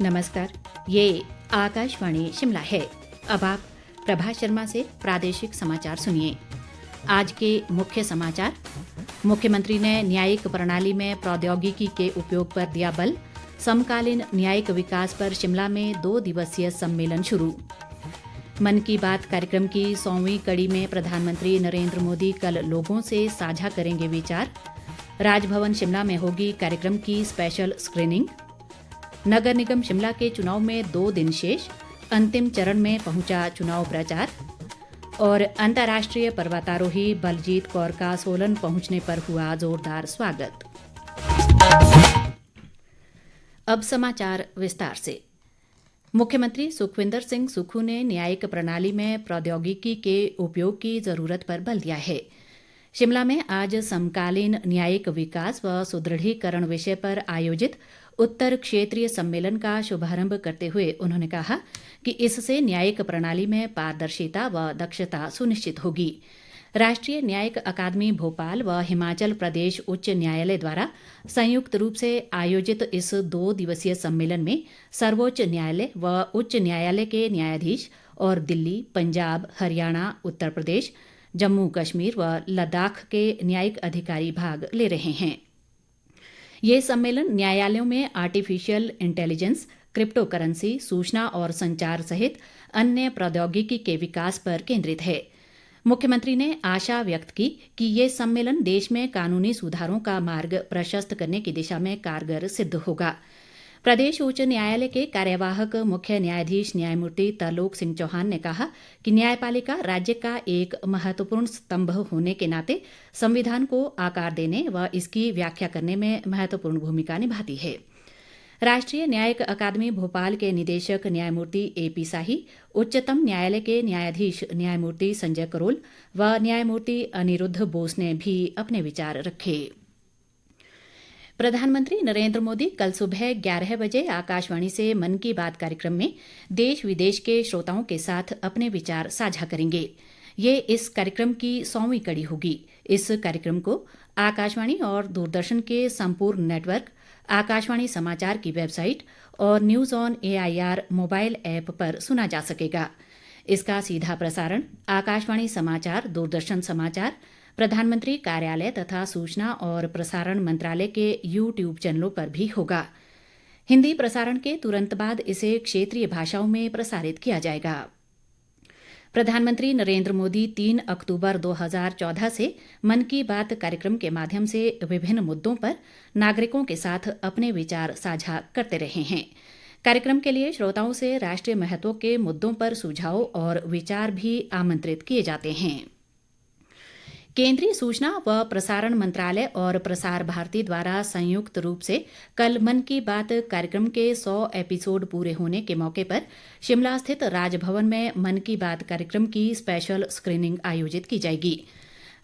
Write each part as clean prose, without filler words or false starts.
नमस्कार। ये आकाशवाणी शिमला है। अब आप प्रभा शर्मा से प्रादेशिक समाचार सुनिए। आज के मुख्य समाचार। मुख्यमंत्री ने न्यायिक प्रणाली में प्रौद्योगिकी के उपयोग पर दिया बल। समकालीन न्यायिक विकास पर शिमला में 2 दिवसीय सम्मेलन शुरू। मन की बात कार्यक्रम की 100वीं कड़ी में प्रधानमंत्री नरेंद्र मोदी कल लोगों से साझा करेंगे विचार। राजभवन शिमला में होगी कार्यक्रम की स्पेशल स्क्रीनिंग। नगर निगम शिमला के चुनाव में 2 दिन शेष, अंतिम चरण में पहुंचा चुनाव प्रचार। और अंतर्राष्ट्रीय पर्वतारोही बलजीत कौर का सोलन पहुंचने पर हुआ जोरदार स्वागत। अब समाचार विस्तार से। मुख्यमंत्री सुखविंदर सिंह सुक्खू ने न्यायिक प्रणाली में प्रौद्योगिकी के उपयोग की जरूरत पर बल दिया है। शिमला में आज समकालीन न्यायिक विकास व सुदृढ़ीकरण विषय पर आयोजित उत्तर क्षेत्रीय सम्मेलन का शुभारंभ करते हुए उन्होंने कहा कि इससे न्यायिक प्रणाली में पारदर्शिता व दक्षता सुनिश्चित होगी। राष्ट्रीय न्यायिक अकादमी भोपाल व हिमाचल प्रदेश उच्च न्यायालय द्वारा संयुक्त रूप से आयोजित इस 2 दिवसीय सम्मेलन में सर्वोच्च न्यायालय व उच्च न्यायालय के न्यायाधीश और दिल्ली, पंजाब, हरियाणा, उत्तर प्रदेश, जम्मू कश्मीर व लद्दाख के न्यायिक अधिकारी भाग ले रहे हैं। ये सम्मेलन न्यायालयों में आर्टिफिशियल इंटेलिजेंस, क्रिप्टो करेंसी, सूचना और संचार सहित अन्य प्रौद्योगिकी के विकास पर केंद्रित है। मुख्यमंत्री ने आशा व्यक्त की कि ये सम्मेलन देश में कानूनी सुधारों का मार्ग प्रशस्त करने की दिशा में कारगर सिद्ध होगा। प्रदेश उच्च न्यायालय के कार्यवाहक मुख्य न्यायाधीश न्यायमूर्ति तरलोक सिंह चौहान ने कहा कि न्यायपालिका राज्य का एक महत्वपूर्ण स्तंभ होने के नाते संविधान को आकार देने व इसकी व्याख्या करने में महत्वपूर्ण भूमिका निभाती है। राष्ट्रीय न्यायिक अकादमी भोपाल के निदेशक न्यायमूर्ति AP शाही, उच्चतम न्यायालय के न्यायाधीश न्यायमूर्ति संजय करोल व न्यायमूर्ति अनिरुद्ध बोस ने भी अपने विचार रखे। प्रधानमंत्री नरेंद्र मोदी कल सुबह 11 बजे आकाशवाणी से मन की बात कार्यक्रम में देश विदेश के श्रोताओं के साथ अपने विचार साझा करेंगे। ये इस कार्यक्रम की 100वीं कड़ी होगी। इस कार्यक्रम को आकाशवाणी और दूरदर्शन के संपूर्ण नेटवर्क, आकाशवाणी समाचार की वेबसाइट और news on AIR mobile app पर सुना जा सकेगा। इसका सीधा प्रसारण आकाशवाणी समाचार, दूरदर्शन समाचार, प्रधानमंत्री कार्यालय तथा सूचना और प्रसारण मंत्रालय के YouTube चैनलों पर भी होगा। हिंदी प्रसारण के तुरंत बाद इसे क्षेत्रीय भाषाओं में प्रसारित किया जाएगा। प्रधानमंत्री नरेंद्र मोदी 3 अक्टूबर 2014 से मन की बात कार्यक्रम के माध्यम से विभिन्न मुद्दों पर नागरिकों के साथ अपने विचार साझा करते रहे हैं। कार्यक्रम के लिए श्रोताओं से राष्ट्रीय महत्व के मुद्दों पर सुझाव और विचार भी आमंत्रित किए जाते हैं। केंद्रीय सूचना व प्रसारण मंत्रालय और प्रसार भारती द्वारा संयुक्त रूप से कल मन की बात कार्यक्रम के 100 एपिसोड पूरे होने के मौके पर शिमला स्थित राजभवन में मन की बात कार्यक्रम की स्पेशल स्क्रीनिंग आयोजित की जाएगी।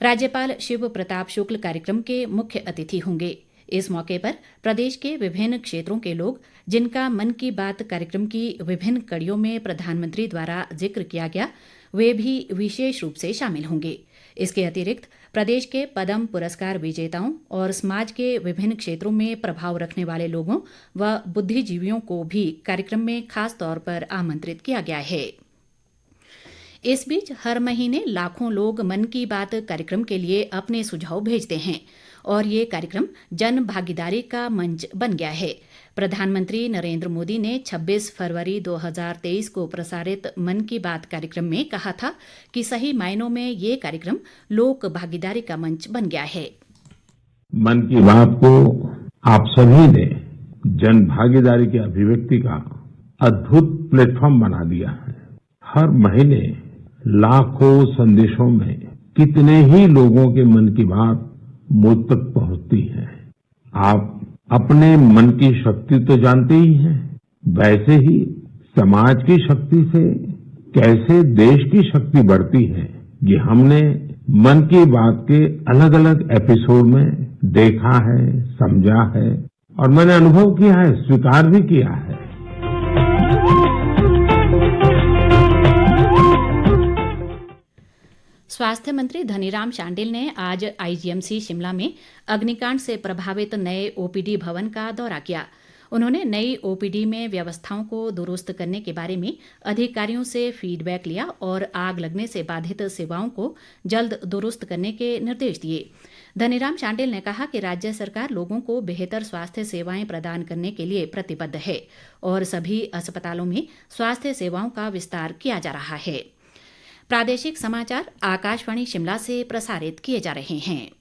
राज्यपाल शिव प्रताप शुक्ल कार्यक्रम के मुख्य अतिथि होंगे। इस मौके पर प्रदेश के विभिन्न क्षेत्रों के लोग, जिनका मन की बात कार्यक्रम की विभिन्न कड़ियों में प्रधानमंत्री द्वारा जिक्र किया गया, वे भी विशेष रूप से शामिल होंगे। इसके अतिरिक्त प्रदेश के पद्म पुरस्कार विजेताओं और समाज के विभिन्न क्षेत्रों में प्रभाव रखने वाले लोगों व बुद्धिजीवियों को भी कार्यक्रम में खास तौर पर आमंत्रित किया गया है। इस बीच हर महीने लाखों लोग मन की बात कार्यक्रम के लिए अपने सुझाव भेजते हैं और ये कार्यक्रम जन भागीदारी का मंच बन गया है। प्रधानमंत्री नरेंद्र मोदी ने 26 फरवरी 2023 को प्रसारित मन की बात कार्यक्रम में कहा था कि सही मायनों में ये कार्यक्रम लोक भागीदारी का मंच बन गया है। मन की बात को आप सभी ने जन भागीदारी की अभिव्यक्ति का अद्भुत प्लेटफॉर्म बना दिया है। हर महीने लाखों संदेशों में कितने ही लोगों के मन की बात मुझ तक पहुंचती है। आप अपने मन की शक्ति तो जानते ही हैं, वैसे ही समाज की शक्ति से कैसे देश की शक्ति बढ़ती है, ये हमने मन की बात के अलग अलग एपिसोड में देखा है, समझा है और मैंने अनुभव किया है, स्वीकार भी किया है। स्वास्थ्य मंत्री धनीराम शांडिल ने आज IGMC शिमला में अग्निकांड से प्रभावित नए OPD भवन का दौरा किया। उन्होंने नई ओपीडी में व्यवस्थाओं को दुरुस्त करने के बारे में अधिकारियों से फीडबैक लिया और आग लगने से बाधित सेवाओं को जल्द दुरुस्त करने के निर्देश दिए। धनीराम शांडिल ने कहा कि राज्य सरकार लोगों को बेहतर स्वास्थ्य सेवाएं प्रदान करने के लिए प्रतिबद्ध है और सभी अस्पतालों में स्वास्थ्य सेवाओं का विस्तार किया जा रहा है। प्रादेशिक समाचार आकाशवाणी शिमला से प्रसारित किए जा रहे हैं।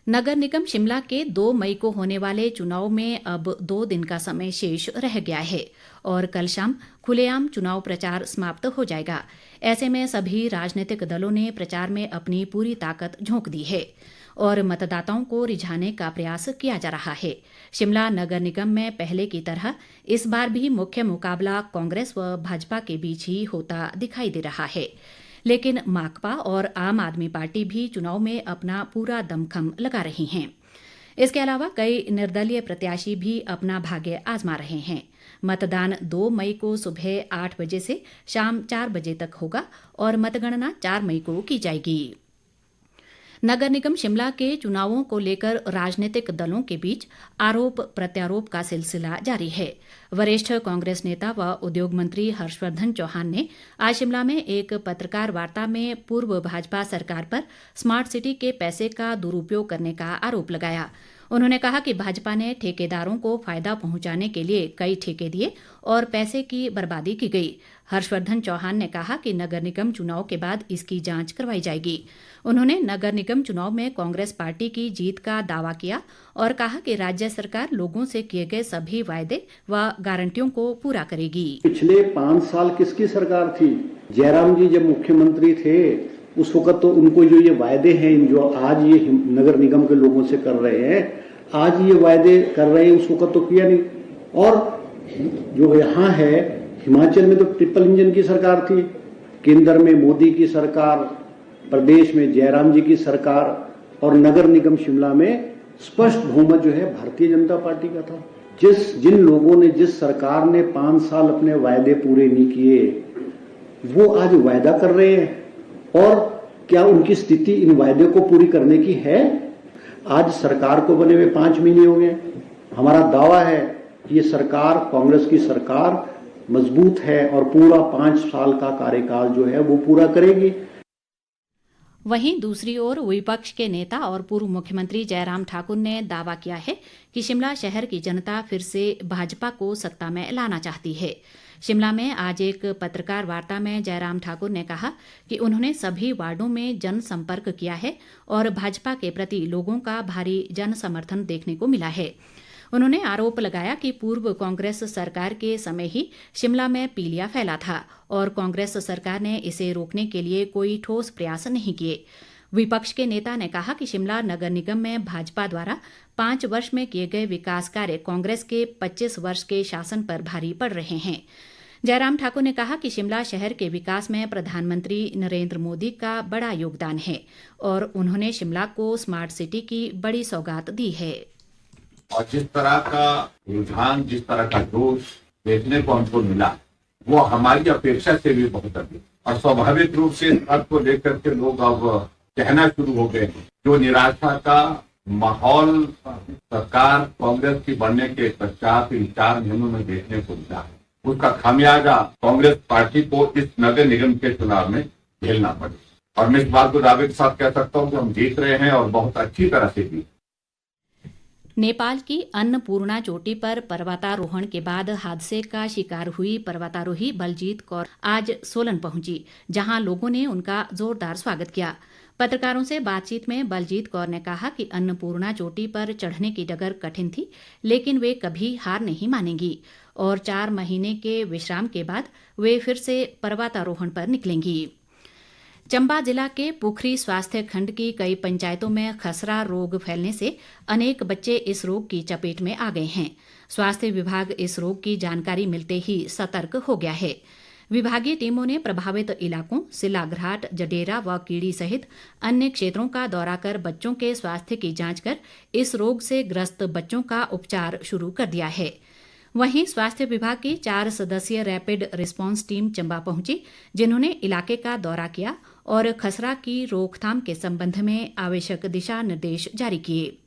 नगर निगम शिमला के 2 मई को होने वाले चुनाव में अब 2 दिन का समय शेष रह गया है और कल शाम खुलेआम चुनाव प्रचार समाप्त हो जाएगा। ऐसे में सभी राजनीतिक दलों ने प्रचार में अपनी पूरी ताकत झोंक दी है और मतदाताओं को रिझाने का प्रयास किया जा रहा है। शिमला नगर निगम में पहले की तरह इस बार भी मुख्य मुकाबला कांग्रेस व भाजपा के बीच ही होता दिखाई दे रहा है, लेकिन माकपा और आम आदमी पार्टी भी चुनाव में अपना पूरा दमखम लगा रही हैं। इसके अलावा कई निर्दलीय प्रत्याशी भी अपना भाग्य आजमा रहे हैं। मतदान 2 मई को सुबह 8 बजे से शाम 4 बजे तक होगा और मतगणना 4 मई को की जाएगी। नगर निगम शिमला के चुनावों को लेकर राजनीतिक दलों के बीच आरोप प्रत्यारोप का सिलसिला जारी है। वरिष्ठ कांग्रेस नेता व उद्योग मंत्री हर्षवर्धन चौहान ने आज शिमला में एक पत्रकार वार्ता में पूर्व भाजपा सरकार पर स्मार्ट सिटी के पैसे का दुरुपयोग करने का आरोप लगाया। उन्होंने कहा कि भाजपा ने ठेकेदारों को फायदा पहुंचाने के लिए कई ठेके दिए और पैसे की बर्बादी की गई। हर्षवर्धन चौहान ने कहा कि नगर निगम चुनाव के बाद इसकी जांच करवाई जाएगी। उन्होंने नगर निगम चुनाव में कांग्रेस पार्टी की जीत का दावा किया और कहा कि राज्य सरकार लोगों से किए गए सभी वायदे व गारंटियों को पूरा करेगी। पिछले 5 साल किसकी सरकार थी? जयराम जी जब मुख्यमंत्री थे उस वक्त तो उनको जो ये वायदे हैं जो आज ये नगर निगम के लोगों से कर रहे हैं, आज ये वायदे कर रहे हैं, उस वक्त तो किया नहीं। और जो यहाँ है हिमाचल में तो ट्रिपल इंजन की सरकार थी, केंद्र में मोदी की सरकार, प्रदेश में जयराम जी की सरकार और नगर निगम शिमला में स्पष्ट बहुमत जो है भारतीय जनता पार्टी का था। जिन लोगों ने, जिस सरकार ने 5 साल अपने वायदे पूरे नहीं किए वो आज वायदा कर रहे हैं और क्या उनकी स्थिति इन वायदे को पूरी करने की है? आज सरकार को बने हुए 5 महीने हो गए। हमारा दावा है कि ये सरकार, कांग्रेस की सरकार मजबूत है और पूरा 5 साल का कार्यकाल जो है वो पूरा करेगी। वहीं दूसरी ओर विपक्ष के नेता और पूर्व मुख्यमंत्री जयराम ठाकुर ने दावा किया है कि शिमला शहर की जनता फिर से भाजपा को सत्ता में लाना चाहती है। शिमला में आज एक पत्रकार वार्ता में जयराम ठाकुर ने कहा कि उन्होंने सभी वार्डों में जनसंपर्क किया है और भाजपा के प्रति लोगों का भारी जन समर्थन देखने को मिला है। उन्होंने आरोप लगाया कि पूर्व कांग्रेस सरकार के समय ही शिमला में पीलिया फैला था और कांग्रेस सरकार ने इसे रोकने के लिए कोई ठोस प्रयास नहीं किए। विपक्ष के नेता ने कहा कि शिमला नगर निगम में भाजपा द्वारा 5 वर्ष में किए गए विकास कार्य कांग्रेस के 25 वर्ष के शासन पर भारी पड़ रहे हैं। जयराम ठाकुर ने कहा कि शिमला शहर के विकास में प्रधानमंत्री नरेंद्र मोदी का बड़ा योगदान है और उन्होंने शिमला को स्मार्ट सिटी की बड़ी सौगात दी है। और जिस तरह का रुझान, जिस तरह का जोश देखने को हमको मिला वो हमारी अपेक्षा से भी बहुत अधिक, और स्वाभाविक रूप से इस बात को लेकर के लोग अब कहना शुरू हो गए। जो निराशा का माहौल सरकार कांग्रेस की बनने के पश्चात इन 4 महीनों में देखने को मिला है, उसका खामियाजा कांग्रेस पार्टी को इस नगर निगम के चुनाव में झेलना पड़े। और मैं इस बात को दावे के साथ कह सकता हूँ कि हम जीत रहे हैं और बहुत अच्छी तरह से जीत। नेपाल की अन्नपूर्णा चोटी पर पर्वतारोहण के बाद हादसे का शिकार हुई पर्वतारोही बलजीत कौर आज सोलन पहुंची, जहां लोगों ने उनका जोरदार स्वागत किया। पत्रकारों से बातचीत में बलजीत कौर ने कहा कि अन्नपूर्णा चोटी पर चढ़ने की डगर कठिन थी, लेकिन वे कभी हार नहीं मानेंगी और 4 महीने के विश्राम के बाद वे फिर से पर्वतारोहण पर निकलेंगी। चंबा जिला के पुखरी स्वास्थ्य खंड की कई पंचायतों में खसरा रोग फैलने से अनेक बच्चे इस रोग की चपेट में आ गए हैं। स्वास्थ्य विभाग इस रोग की जानकारी मिलते ही सतर्क हो गया है। विभागीय टीमों ने प्रभावित इलाकों सिलाघराट, जडेरा व कीड़ी सहित अन्य क्षेत्रों का दौरा कर बच्चों के स्वास्थ्य की जांच कर इस रोग से ग्रस्त बच्चों का उपचार शुरू कर दिया है। वहीं स्वास्थ्य विभाग की 4 सदस्यीय रैपिड रिस्पांस टीम चंबा पहुंची, जिन्होंने इलाके का दौरा किया और खसरा की रोकथाम के संबंध में आवश्यक दिशा निर्देश जारी किए।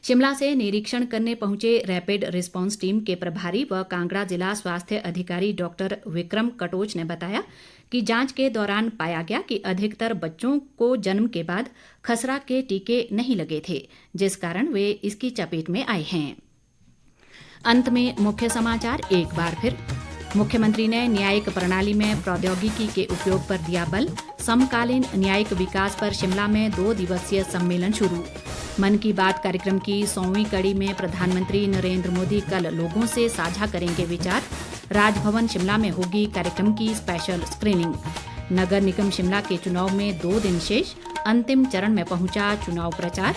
शिमला से निरीक्षण करने पहुंचे रैपिड रिस्पांस टीम के प्रभारी व कांगड़ा जिला स्वास्थ्य अधिकारी डॉक्टर विक्रम कटोच ने बताया कि जांच के दौरान पाया गया कि अधिकतर बच्चों को जन्म के बाद खसरा के टीके नहीं लगे थे, जिस कारण वे इसकी चपेट में आए हैं। अंत में मुख्य समाचार एक बार फिर। मुख्यमंत्री ने न्यायिक प्रणाली में प्रौद्योगिकी के उपयोग पर दिया बल। समकालीन न्यायिक विकास पर शिमला में 2 दिवसीय सम्मेलन शुरू। मन की बात कार्यक्रम की 100वीं कड़ी में प्रधानमंत्री नरेंद्र मोदी कल लोगों से साझा करेंगे विचार। राजभवन शिमला में होगी कार्यक्रम की स्पेशल स्क्रीनिंग। नगर निगम शिमला के चुनाव में 2 दिन शेष, अंतिम चरण में पहुंचा चुनाव प्रचार।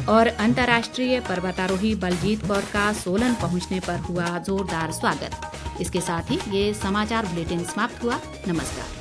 और अंतर्राष्ट्रीय पर्वतारोही बलजीत कौर का सोलन पहुंचने पर हुआ जोरदार स्वागत। इसके साथ ही ये समाचार बुलेटिन समाप्त हुआ। नमस्कार।